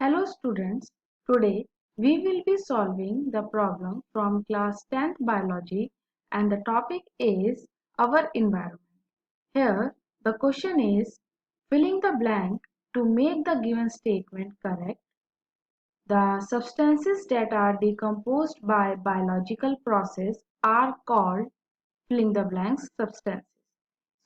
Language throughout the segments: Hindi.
Hello students, today we will be solving the problem from class 10th biology and the topic is our environment. Here the question is filling the blank to make the given statement correct. The substances that are decomposed by biological process are called fill the blanks substances.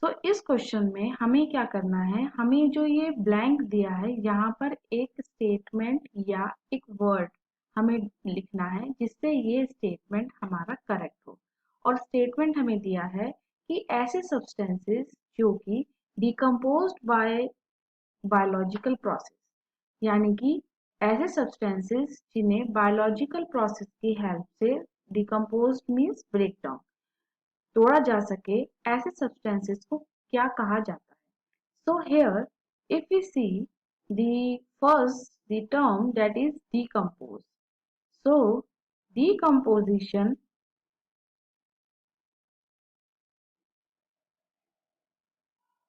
तो इस क्वेश्चन में हमें क्या करना है, हमें जो ये ब्लैंक दिया है यहाँ पर एक स्टेटमेंट या एक वर्ड हमें लिखना है जिससे ये स्टेटमेंट हमारा करेक्ट हो। और स्टेटमेंट हमें दिया है कि ऐसे सब्सटेंसेस जो कि डिकम्पोज्ड बाय बायोलॉजिकल प्रोसेस, यानी कि ऐसे सब्सटेंसेस जिन्हें बायोलॉजिकल प्रोसेस की हेल्प से डिकम्पोज्ड मीन्स ब्रेक डाउन तोड़ा जा सके, ऐसे सब्सटेंसेस को क्या कहा जाता है। So here if we see the term that is decompose, so decomposition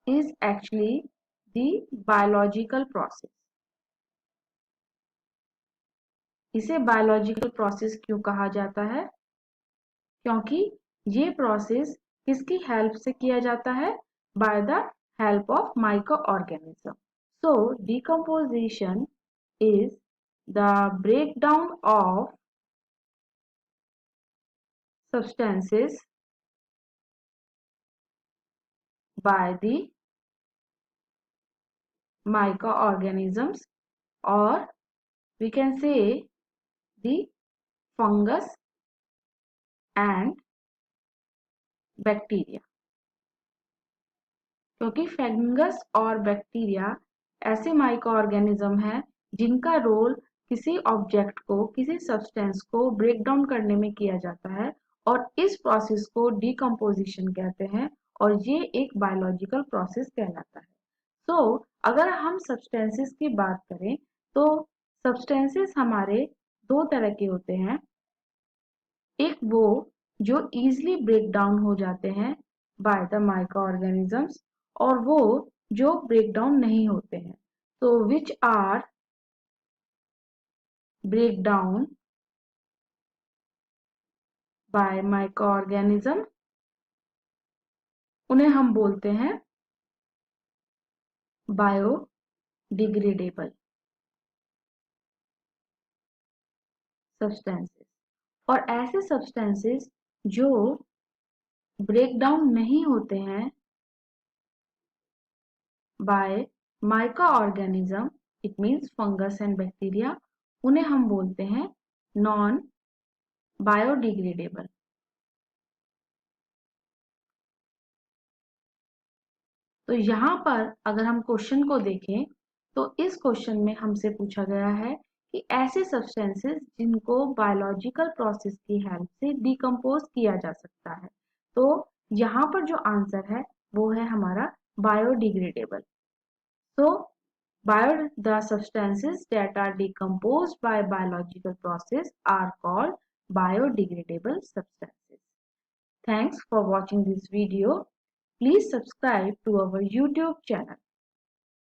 is actually the biological process. इसे बायोलॉजिकल प्रोसेस क्यों कहा जाता है? क्योंकि ये प्रोसेस किसकी हेल्प से किया जाता है? By the help of micro organism. So decomposition is the breakdown of substances by the microorganisms, or we can say the fungus and bacteria. क्योंकि फंगस और बैक्टीरिया ऐसे माइक्रो ऑर्गेनिज्म हैं जिनका रोल किसी ऑब्जेक्ट को, किसी सब्सटेंस को ब्रेक डाउन करने में किया जाता है और इस प्रोसेस को डिकम्पोजिशन कहते हैं और ये एक बायोलॉजिकल प्रोसेस कहलाता है. तो अगर हम सब्सटेंसेस की बात करें तो सब्सटेंसेस हमारे दो तरह के होते हैं. एक वो जो इजीली ब्रेक डाउन हो जाते हैं बाय द माइक्रो ऑर्गेनिजम्स, और वो जो ब्रेक डाउन नहीं होते हैं. तो which are break down by micro organism, उन्हें हम बोलते हैं बायोडिग्रेडेबल सब्सटेंसेस. और ऐसे सब्सटेंसेस जो ब्रेक डाउन नहीं होते हैं bye micro organism, it means fungus and bacteria, उन्हें हम बोलते हैं नॉन बायोडिग्रेडेबल. तो यहाँ पर अगर हम क्वेश्चन को देखें तो इस क्वेश्चन में हमसे पूछा गया है कि ऐसे सब्सटेंसेस जिनको बायोलॉजिकल प्रोसेस की हेल्प से डिकम्पोज किया जा सकता है. तो यहाँ पर जो आंसर है वो है हमारा biodegradable. So, the substances that are decomposed by biological process are called biodegradable substances. Thanks for watching this video. Please subscribe to our YouTube channel.